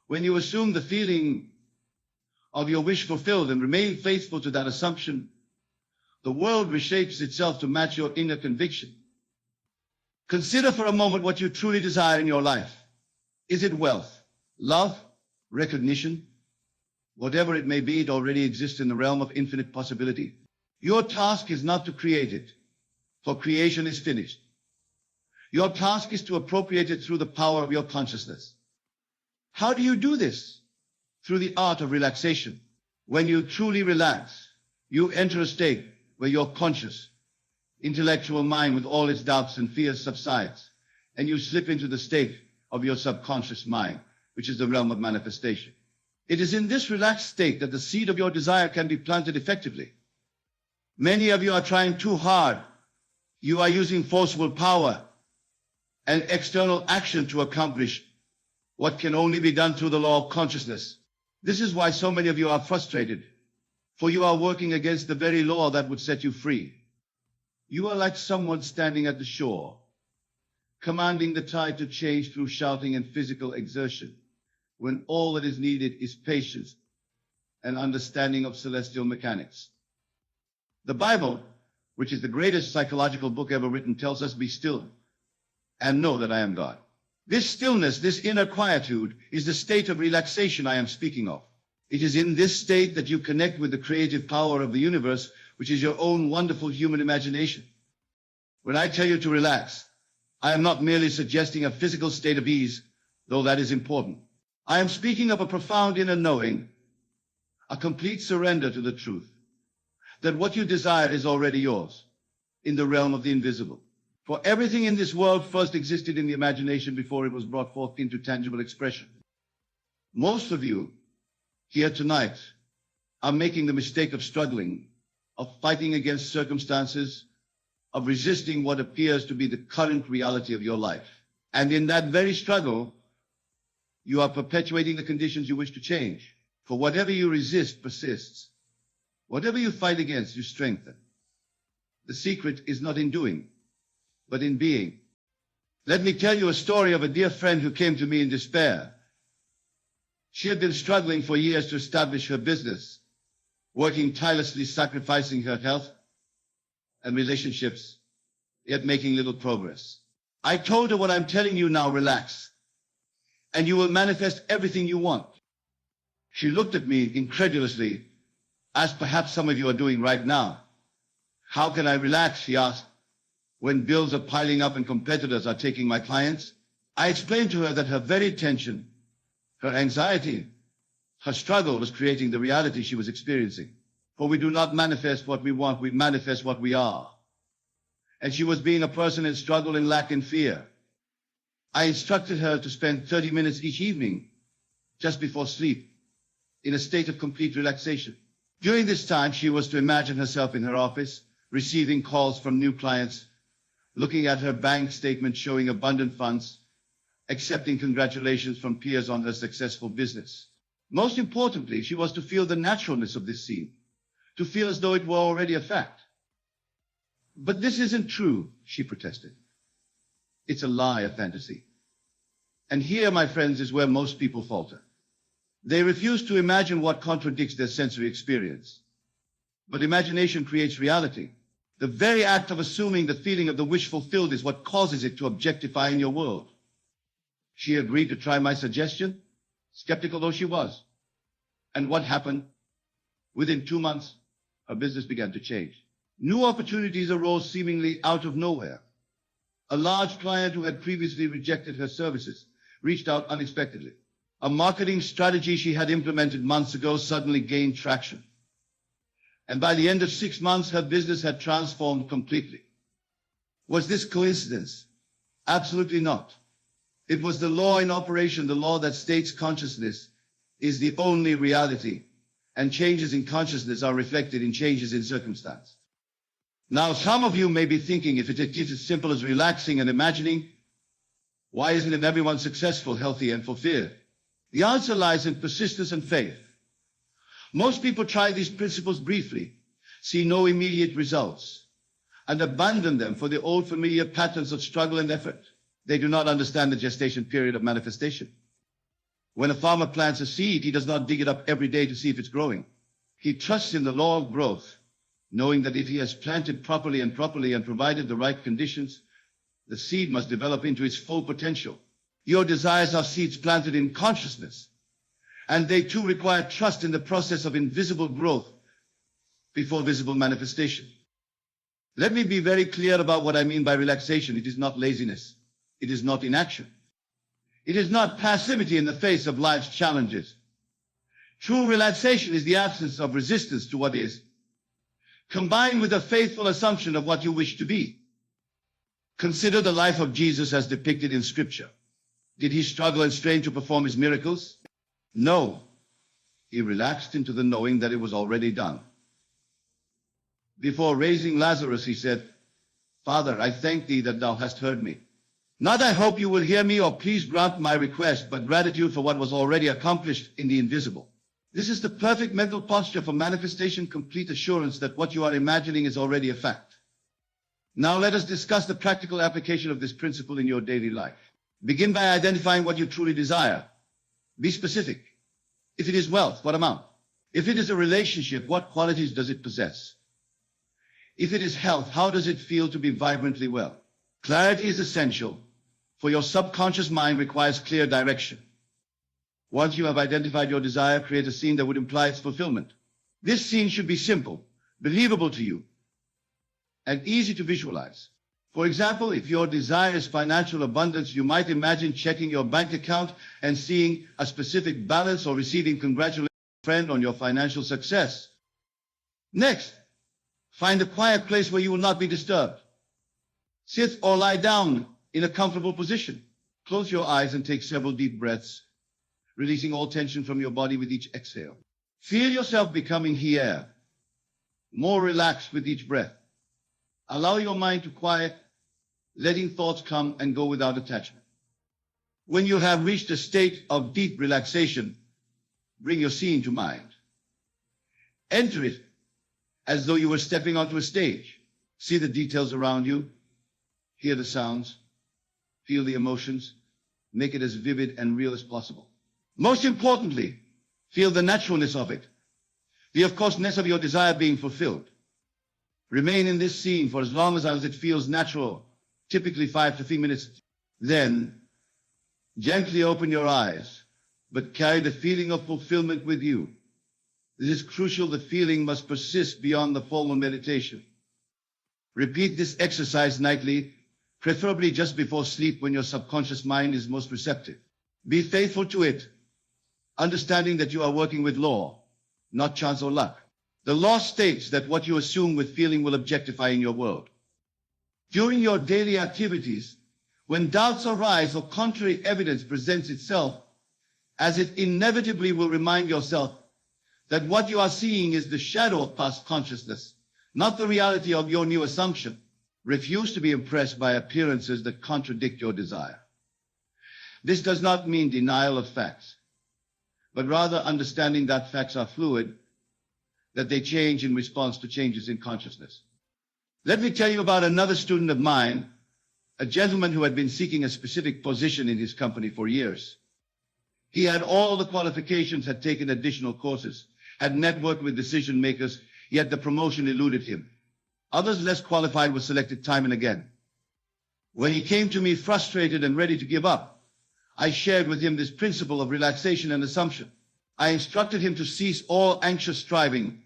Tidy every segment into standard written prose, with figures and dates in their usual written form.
When you assume the feeling of your wish fulfilled and remain faithful to that assumption, the world reshapes itself to match your inner conviction. Consider for a moment what you truly desire in your life. Is it wealth, love, recognition? Whatever it may be, it already exists in the realm of infinite possibility. Your task is not to create it, for creation is finished. Your task is to appropriate it through the power of your consciousness. How do you do this? Through the art of relaxation. When you truly relax, you enter a state where your conscious, intellectual mind with all its doubts and fears subsides, and you slip into the state of your subconscious mind, which is the realm of manifestation. It is in this relaxed state that the seed of your desire can be planted effectively. Many of you are trying too hard. You are using forceful power and external action to accomplish what can only be done through the law of consciousness. This is why so many of you are frustrated, for you are working against the very law that would set you free. You are like someone standing at the shore, commanding the tide to change through shouting and physical exertion, when all that is needed is patience and understanding of celestial mechanics. The Bible, which is the greatest psychological book ever written, tells us, "Be still and know that I am God." This stillness, this inner quietude, is the state of relaxation I am speaking of. It is in this state that you connect with the creative power of the universe, which is your own wonderful human imagination. When I tell you to relax, I am not merely suggesting a physical state of ease, though that is important. I am speaking of a profound inner knowing, a complete surrender to the truth, that what you desire is already yours, in the realm of the invisible. For everything in this world first existed in the imagination before it was brought forth into tangible expression. Most of you here tonight are making the mistake of struggling, of fighting against circumstances, of resisting what appears to be the current reality of your life. And in that very struggle, you are perpetuating the conditions you wish to change. For whatever you resist persists. Whatever you fight against, you strengthen. The secret is not in doing, but in being. Let me tell you a story of a dear friend who came to me in despair. She had been struggling for years to establish her business, working tirelessly, sacrificing her health and relationships, yet making little progress. I told her what I'm telling you now: relax, and you will manifest everything you want. She looked at me incredulously, as perhaps some of you are doing right now. How can I relax, she asked, when bills are piling up and competitors are taking my clients? I explained to her that her very tension, her anxiety, her struggle was creating the reality she was experiencing. For we do not manifest what we want, we manifest what we are. And she was being a person in struggle and lack and fear. I instructed her to spend 30 minutes each evening, just before sleep, in a state of complete relaxation. During this time, she was to imagine herself in her office, receiving calls from new clients, looking at her bank statement showing abundant funds, accepting congratulations from peers on her successful business. Most importantly, she was to feel the naturalness of this scene, to feel as though it were already a fact. But this isn't true, she protested. It's a lie, a fantasy. And here, my friends, is where most people falter. They refuse to imagine what contradicts their sensory experience. But imagination creates reality. The very act of assuming the feeling of the wish fulfilled is what causes it to objectify in your world. She agreed to try my suggestion, skeptical though she was. And what happened? Within 2 months, her business began to change. New opportunities arose seemingly out of nowhere. A large client who had previously rejected her services reached out unexpectedly. A marketing strategy she had implemented months ago suddenly gained traction. And by the end of 6 months, her business had transformed completely. Was this coincidence? Absolutely not. It was the law in operation, the law that states consciousness is the only reality, and changes in consciousness are reflected in changes in circumstance. Now, some of you may be thinking, if it is as simple as relaxing and imagining, why isn't everyone successful, healthy, and fulfilled? The answer lies in persistence and faith. Most people try these principles briefly, see no immediate results, and abandon them for the old familiar patterns of struggle and effort. They do not understand the gestation period of manifestation. When a farmer plants a seed, he does not dig it up every day to see if it's growing. He trusts in the law of growth, knowing that if he has planted properly and provided the right conditions, the seed must develop into its full potential. Your desires are seeds planted in consciousness, and they too require trust in the process of invisible growth before visible manifestation. Let me be very clear about what I mean by relaxation. It is not laziness. It is not inaction. It is not passivity in the face of life's challenges. True relaxation is the absence of resistance to what is, combined with a faithful assumption of what you wish to be. Consider the life of Jesus as depicted in Scripture. Did he struggle and strain to perform his miracles? No. He relaxed into the knowing that it was already done. Before raising Lazarus, he said, "Father, I thank thee that thou hast heard me. Not I hope you will hear me or please grant my request, but gratitude for what was already accomplished in the invisible." This is the perfect mental posture for manifestation, complete assurance that what you are imagining is already a fact. Now let us discuss the practical application of this principle in your daily life. Begin by identifying what you truly desire. Be specific. If it is wealth, what amount? If it is a relationship, what qualities does it possess? If it is health, how does it feel to be vibrantly well? Clarity is essential, for your subconscious mind requires clear direction. Once you have identified your desire, create a scene that would imply its fulfillment. This scene should be simple, believable to you, and easy to visualize. For example, if your desire is financial abundance, you might imagine checking your bank account and seeing a specific balance or receiving congratulations from a friend on your financial success. Next, find a quiet place where you will not be disturbed. Sit or lie down in a comfortable position. Close your eyes and take several deep breaths, releasing all tension from your body with each exhale. Feel yourself becoming here, more relaxed with each breath. Allow your mind to quiet, letting thoughts come and go without attachment. When you have reached a state of deep relaxation, bring your scene to mind. Enter it as though you were stepping onto a stage. See the details around you, hear the sounds, feel the emotions, make it as vivid and real as possible. Most importantly, feel the naturalness of it, the of courseness of your desire being fulfilled. Remain in this scene for as long as it feels natural, typically 5 to 3 minutes. Then, gently open your eyes, but carry the feeling of fulfillment with you. It is crucial the feeling must persist beyond the formal meditation. Repeat this exercise nightly, preferably just before sleep when your subconscious mind is most receptive. Be faithful to it, understanding that you are working with law, not chance or luck. The law states that what you assume with feeling will objectify in your world. During your daily activities, when doubts arise or contrary evidence presents itself, as it inevitably will, remind yourself that what you are seeing is the shadow of past consciousness, not the reality of your new assumption. Refuse to be impressed by appearances that contradict your desire. This does not mean denial of facts, but rather understanding that facts are fluid, that they change in response to changes in consciousness. Let me tell you about another student of mine, a gentleman who had been seeking a specific position in his company for years. He had all the qualifications, had taken additional courses, had networked with decision makers, yet the promotion eluded him. Others less qualified were selected time and again. When he came to me frustrated and ready to give up, I shared with him this principle of relaxation and assumption. I instructed him to cease all anxious striving,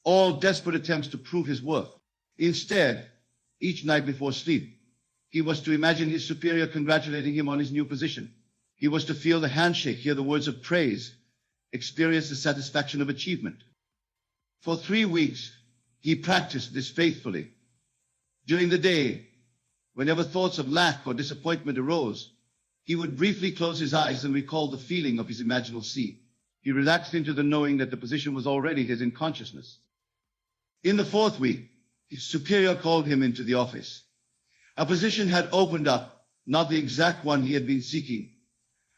all desperate attempts to prove his worth. Instead, each night before sleep, he was to imagine his superior congratulating him on his new position. He was to feel the handshake, hear the words of praise, experience the satisfaction of achievement. For 3 weeks, he practiced this faithfully. During the day, whenever thoughts of lack or disappointment arose, he would briefly close his eyes and recall the feeling of his imaginal seat. He relaxed into the knowing that the position was already his in consciousness. In the 4th week, his superior called him into the office. A position had opened up, not the exact one he had been seeking,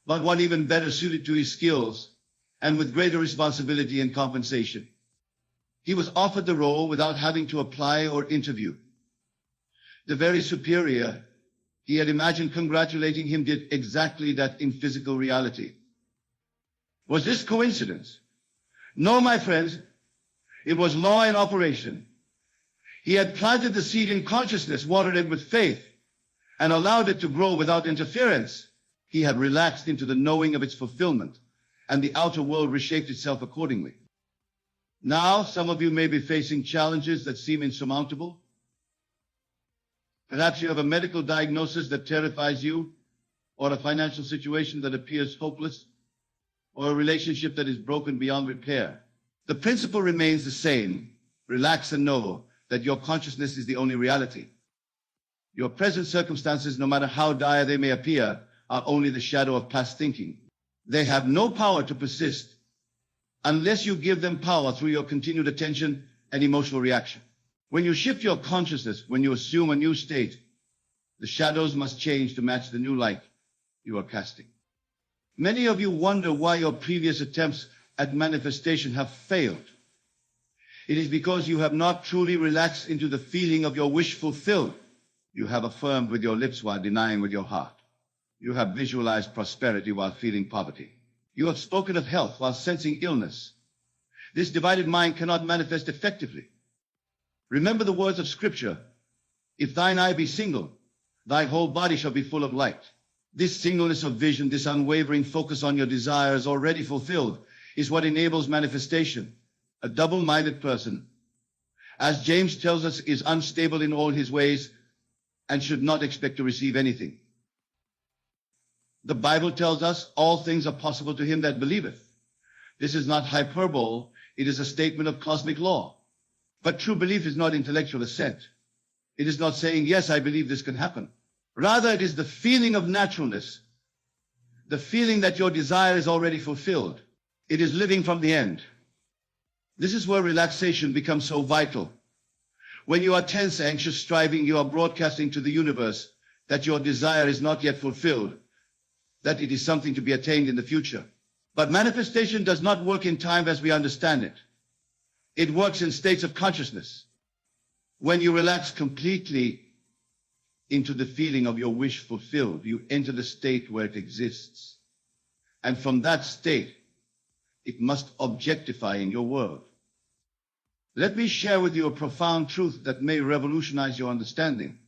but one even better suited to his skills and with greater responsibility and compensation. He was offered the role without having to apply or interview. The very superior he had imagined congratulating him did exactly that in physical reality. Was this coincidence? No, my friends, it was law in operation. He had planted the seed in consciousness, watered it with faith, and allowed it to grow without interference. He had relaxed into the knowing of its fulfillment, and the outer world reshaped itself accordingly. Now, some of you may be facing challenges that seem insurmountable. Perhaps you have a medical diagnosis that terrifies you, or a financial situation that appears hopeless, or a relationship that is broken beyond repair. The principle remains the same. Relax and know that your consciousness is the only reality. Your present circumstances, no matter how dire they may appear, are only the shadow of past thinking. They have no power to persist unless you give them power through your continued attention and emotional reaction. When you shift your consciousness, when you assume a new state, the shadows must change to match the new light you are casting. Many of you wonder why your previous attempts at manifestation have failed. It is because you have not truly relaxed into the feeling of your wish fulfilled. You have affirmed with your lips while denying with your heart. You have visualized prosperity while feeling poverty. You have spoken of health while sensing illness. This divided mind cannot manifest effectively. Remember the words of Scripture, "If thine eye be single, thy whole body shall be full of light." This singleness of vision, this unwavering focus on your desires already fulfilled, is what enables manifestation. A double-minded person, as James tells us, is unstable in all his ways and should not expect to receive anything. The Bible tells us all things are possible to him that believeth. This is not hyperbole, it is a statement of cosmic law. But true belief is not intellectual assent. It is not saying, yes, I believe this can happen. Rather, it is the feeling of naturalness, the feeling that your desire is already fulfilled. It is living from the end. This is where relaxation becomes so vital. When you are tense, anxious, striving, you are broadcasting to the universe that your desire is not yet fulfilled, that it is something to be attained in the future. But manifestation does not work in time as we understand it. It works in states of consciousness. When you relax completely into the feeling of your wish fulfilled, you enter the state where it exists. And from that state, it must objectify in your world. Let me share with you a profound truth that may revolutionize your understanding.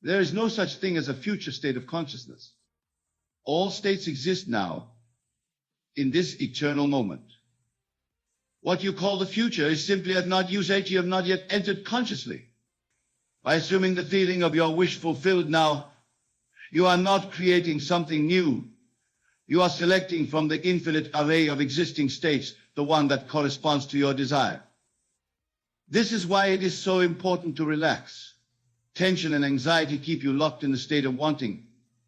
There is no such thing as a future state of consciousness. All states exist now, in this eternal moment. What you call the future is simply at not usage you have not yet entered consciously. By assuming the feeling of your wish fulfilled now, you are not creating something new. You are selecting from the infinite array of existing states the one that corresponds to your desire. This is why it is so important to relax. Tension and anxiety keep you locked in the state of wanting,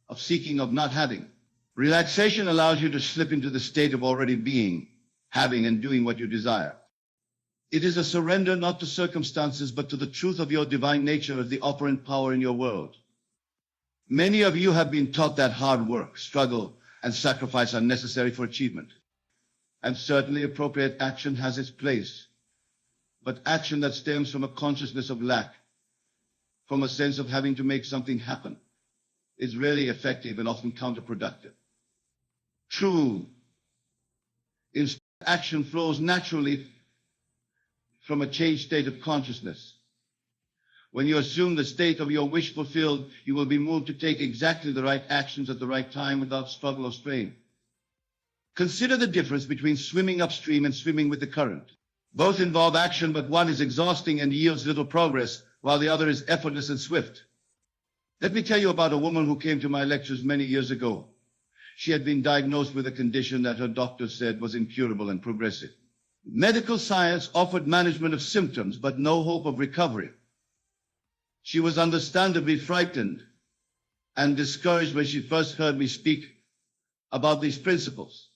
of seeking, of not having. Relaxation allows you to slip into the state of already being, having, and doing what you desire. It is a surrender not to circumstances, but to the truth of your divine nature as the operant power in your world. Many of you have been taught that hard work, struggle, and sacrifice are necessary for achievement. And certainly appropriate action has its place. But action that stems from a consciousness of lack, from a sense of having to make something happen, is rarely effective and often counterproductive. True, action flows naturally from a changed state of consciousness. When you assume the state of your wish fulfilled, you will be moved to take exactly the right actions at the right time without struggle or strain. Consider the difference between swimming upstream and swimming with the current. Both involve action, but one is exhausting and yields little progress, while the other is effortless and swift. Let me tell you about a woman who came to my lectures many years ago. She had been diagnosed with a condition that her doctor said was incurable and progressive. Medical science offered management of symptoms, but no hope of recovery. She was understandably frightened and discouraged when she first heard me speak about these principles.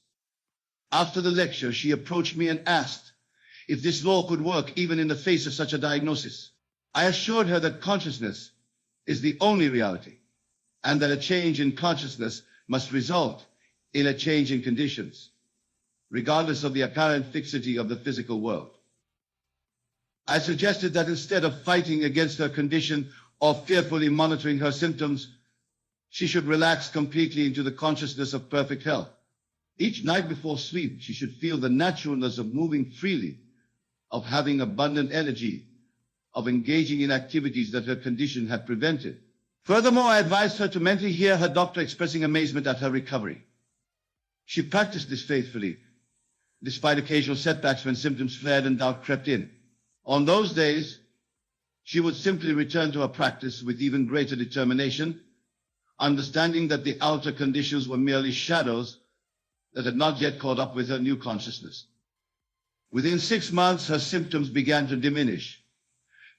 After the lecture, she approached me and asked if this law could work even in the face of such a diagnosis. I assured her that consciousness is the only reality, and that a change in consciousness must result in a change in conditions, regardless of the apparent fixity of the physical world. I suggested that instead of fighting against her condition or fearfully monitoring her symptoms, she should relax completely into the consciousness of perfect health. Each night before sleep, she should feel the naturalness of moving freely, of having abundant energy, of engaging in activities that her condition had prevented. Furthermore, I advised her to mentally hear her doctor expressing amazement at her recovery. She practiced this faithfully, despite occasional setbacks when symptoms flared and doubt crept in. On those days, she would simply return to her practice with even greater determination, understanding that the outer conditions were merely shadows that had not yet caught up with her new consciousness. Within 6 months, her symptoms began to diminish.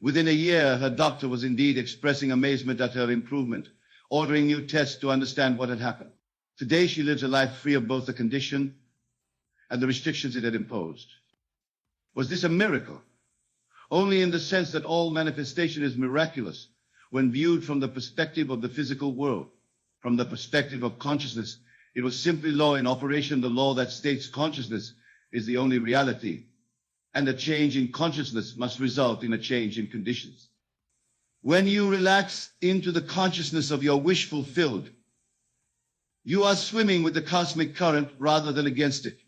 Within a year, her doctor was indeed expressing amazement at her improvement, ordering new tests to understand what had happened. Today, she lives a life free of both the condition and the restrictions it had imposed. Was this a miracle? Only in the sense that all manifestation is miraculous when viewed from the perspective of the physical world. From the perspective of consciousness, it was simply law in operation, the law that states consciousness is the only reality, and a change in consciousness must result in a change in conditions. When you relax into the consciousness of your wish fulfilled, you are swimming with the cosmic current rather than against it.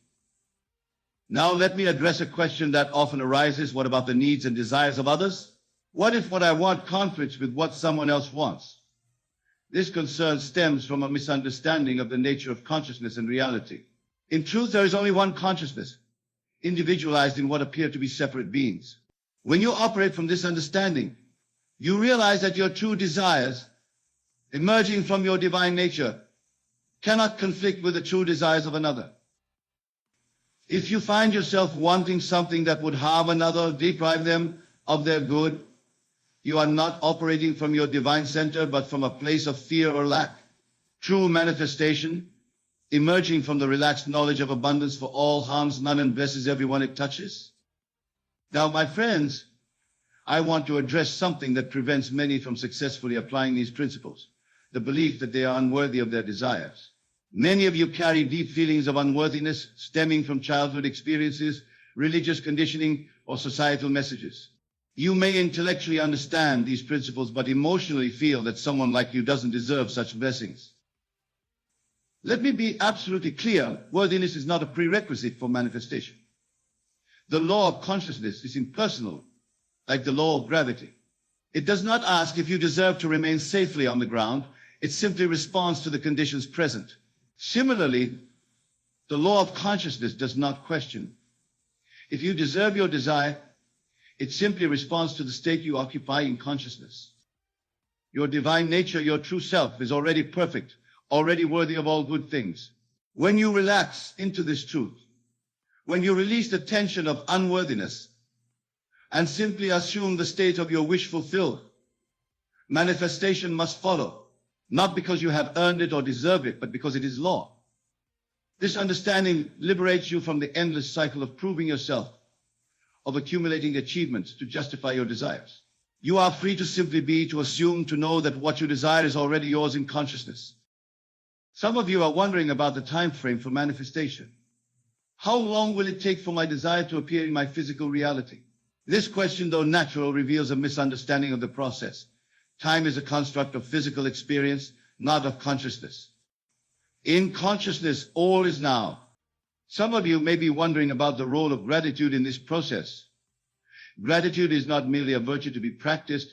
Now let me address a question that often arises. What about the needs and desires of others? What if what I want conflicts with what someone else wants? This concern stems from a misunderstanding of the nature of consciousness and reality. In truth, there is only one consciousness, individualized in what appear to be separate beings. When you operate from this understanding, you realize that your true desires, emerging from your divine nature, cannot conflict with the true desires of another. If you find yourself wanting something that would harm another, deprive them of their good, you are not operating from your divine center, but from a place of fear or lack. True manifestation, emerging from the relaxed knowledge of abundance for all, harms none and blesses everyone it touches. Now, my friends, I want to address something that prevents many from successfully applying these principles, the belief that they are unworthy of their desires. Many of you carry deep feelings of unworthiness stemming from childhood experiences, religious conditioning, or societal messages. You may intellectually understand these principles, but emotionally feel that someone like you doesn't deserve such blessings. Let me be absolutely clear. Worthiness is not a prerequisite for manifestation. The law of consciousness is impersonal, like the law of gravity. It does not ask if you deserve to remain safely on the ground. It simply responds to the conditions present. Similarly, the law of consciousness does not question. If you deserve your desire, it simply responds to the state you occupy in consciousness. Your divine nature, your true self, is already perfect, already worthy of all good things. When you relax into this truth, when you release the tension of unworthiness and simply assume the state of your wish fulfilled, manifestation must follow, not because you have earned it or deserved it, but because it is law. This understanding liberates you from the endless cycle of proving yourself, of accumulating achievements to justify your desires. You are free to simply be, to assume, to know that what you desire is already yours in consciousness. Some of you are wondering about the time frame for manifestation. How long will it take for my desire to appear in my physical reality? This question, though natural, reveals a misunderstanding of the process. Time is a construct of physical experience, not of consciousness. In consciousness, all is now. Some of you may be wondering about the role of gratitude in this process. Gratitude is not merely a virtue to be practiced.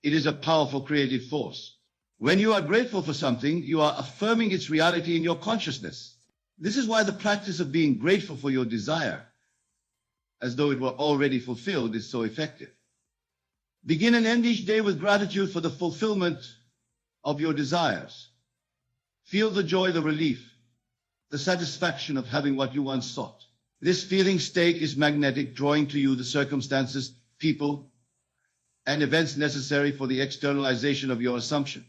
It is a powerful creative force. When you are grateful for something, you are affirming its reality in your consciousness. This is why the practice of being grateful for your desire, as though it were already fulfilled, is so effective. Begin and end each day with gratitude for the fulfillment of your desires. Feel the joy, the relief, the satisfaction of having what you once sought. This feeling state is magnetic, drawing to you the circumstances, people, and events necessary for the externalization of your assumption.